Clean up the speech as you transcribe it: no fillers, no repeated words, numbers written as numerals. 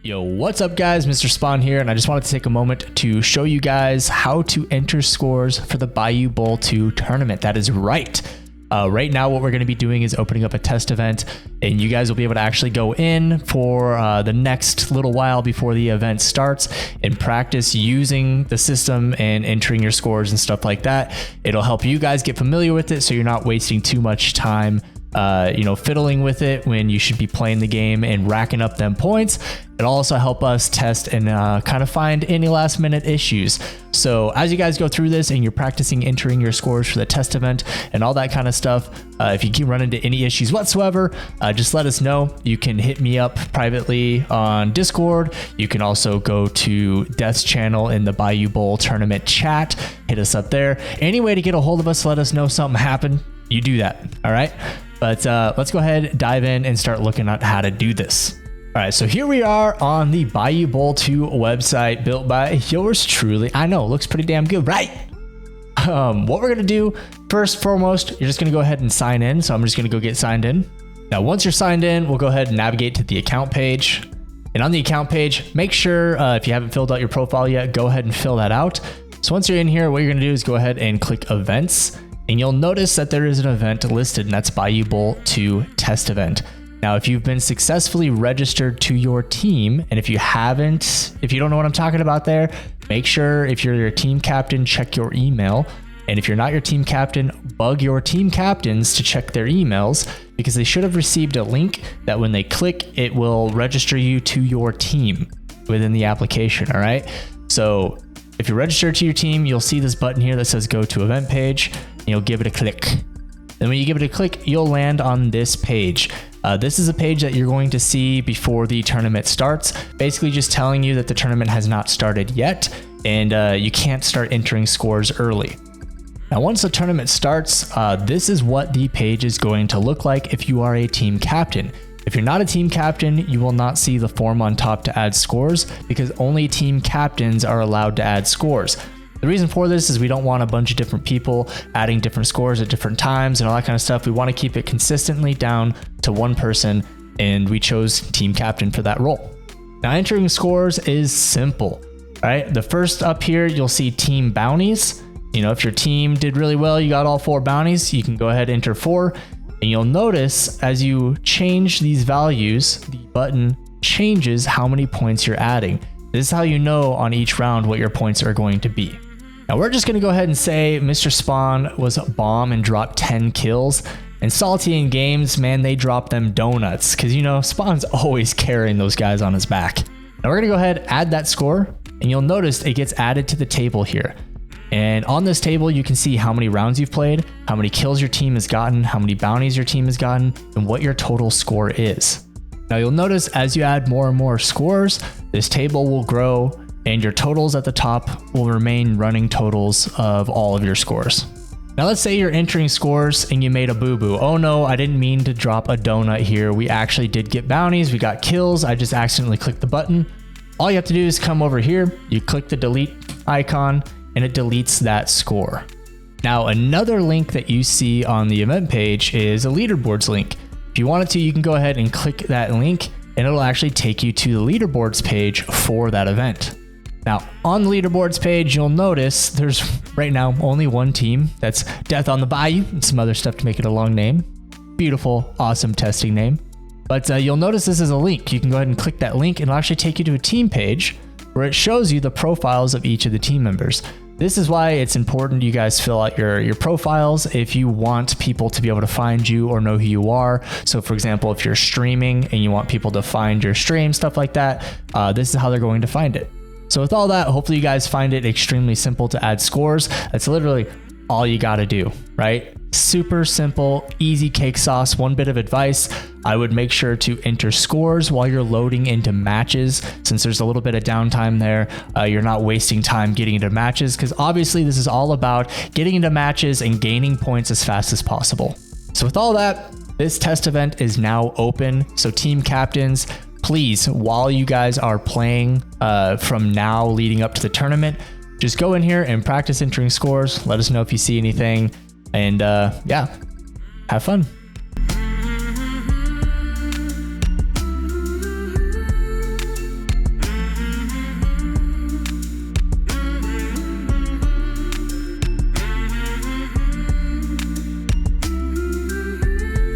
Yo, what's up guys? MrSpwn here, and I just wanted to take a moment to show you guys how to enter scores for the Bayou Bowl II tournament. That is right. Right now what we're going to be doing is opening up a test event, and you guys will be able to actually go in for the next little while before the event starts and practice using the system and entering your scores and stuff like that. It'll help you guys get familiar with it so you're not wasting too much time fiddling with it when you should be playing the game and racking up them points. It'll also help us test and kind of find any last minute issues. So as you guys go through this and you're practicing entering your scores for the test event and all that kind of stuff, if you keep running into any issues whatsoever, just let us know. You can hit me up privately on Discord. You can also go to Death's channel in the Bayou Bowl tournament chat, hit us up there. Any way to get a hold of us, let us know something happened, you do that. All right. But let's go ahead, dive in and start looking at how to do this. All right, so here we are on the Bayou Bowl II website built by yours truly. I know, it looks pretty damn good, right? What we're gonna do, first foremost, you're just gonna go ahead and sign in. So I'm just gonna go get signed in. Now, once you're signed in, we'll go ahead and navigate to the account page. And on the account page, make sure if you haven't filled out your profile yet, go ahead and fill that out. So once you're in here, what you're gonna do is go ahead and click events. And you'll notice that there is an event listed, and that's Bayou Bowl II test event. Now, if you've been successfully registered to your team, and if you haven't, if you don't know what I'm talking about there, make sure if you're your team captain, check your email. And if you're not your team captain, bug your team captains to check their emails, because they should have received a link that when they click, it will register you to your team within the application, all right? So if you're registered to your team, you'll see this button here that says go to event page. You'll give it a click. Then when you give it a click, you'll land on this page. This is a page that you're going to see before the tournament starts, basically just telling you that the tournament has not started yet, and you can't start entering scores early. Now, once the tournament starts, this is what the page is going to look like if you are a team captain. If you're not a team captain, you will not see the form on top to add scores, because only team captains are allowed to add scores. The reason for this is we don't want a bunch of different people adding different scores at different times and all that kind of stuff. We want to keep it consistently down to one person, and we chose team captain for that role. Now, entering scores is simple, right? The first up here, you'll see team bounties. You know, if your team did really well, you got all 4 bounties, you can go ahead and enter 4. And you'll notice as you change these values, the button changes how many points you're adding. This is how you know on each round what your points are going to be. Now we're just gonna go ahead and say MrSpwn was a bomb and dropped 10 kills. And Salty in games, man, they drop them donuts, because you know, Spawn's always carrying those guys on his back. Now we're gonna go ahead, add that score, and you'll notice it gets added to the table here. And on this table, you can see how many rounds you've played, how many kills your team has gotten, how many bounties your team has gotten, and what your total score is. Now you'll notice as you add more and more scores, this table will grow, and your totals at the top will remain running totals of all of your scores. Now let's say you're entering scores and you made a boo-boo. Oh no, I didn't mean to drop a donut here. We actually did get bounties, we got kills, I just accidentally clicked the button. All you have to do is come over here, you click the delete icon, and it deletes that score. Now another link that you see on the event page is a leaderboards link. If you wanted to, you can go ahead and click that link, and it'll actually take you to the leaderboards page for that event. Now, on the leaderboards page, you'll notice there's right now only one team. That's Death on the Bayou, and some other stuff to make it a long name. Beautiful, awesome testing name. But you'll notice this is a link. You can go ahead and click that link, and it'll actually take you to a team page where it shows you the profiles of each of the team members. This is why it's important you guys fill out your profiles if you want people to be able to find you or know who you are. So for example, if you're streaming and you want people to find your stream, stuff like that, this is how they're going to find it. So with all that, hopefully you guys find it extremely simple to add scores. That's literally all you got to do, right? Super simple, easy cake sauce. One bit of advice, I would make sure to enter scores while you're loading into matches. Since there's a little bit of downtime there, you're not wasting time getting into matches, because obviously this is all about getting into matches and gaining points as fast as possible. So with all that, this test event is now open. So team captains, please, while you guys are playing from now leading up to the tournament, just go in here and practice entering scores. Let us know if you see anything. And yeah, have fun.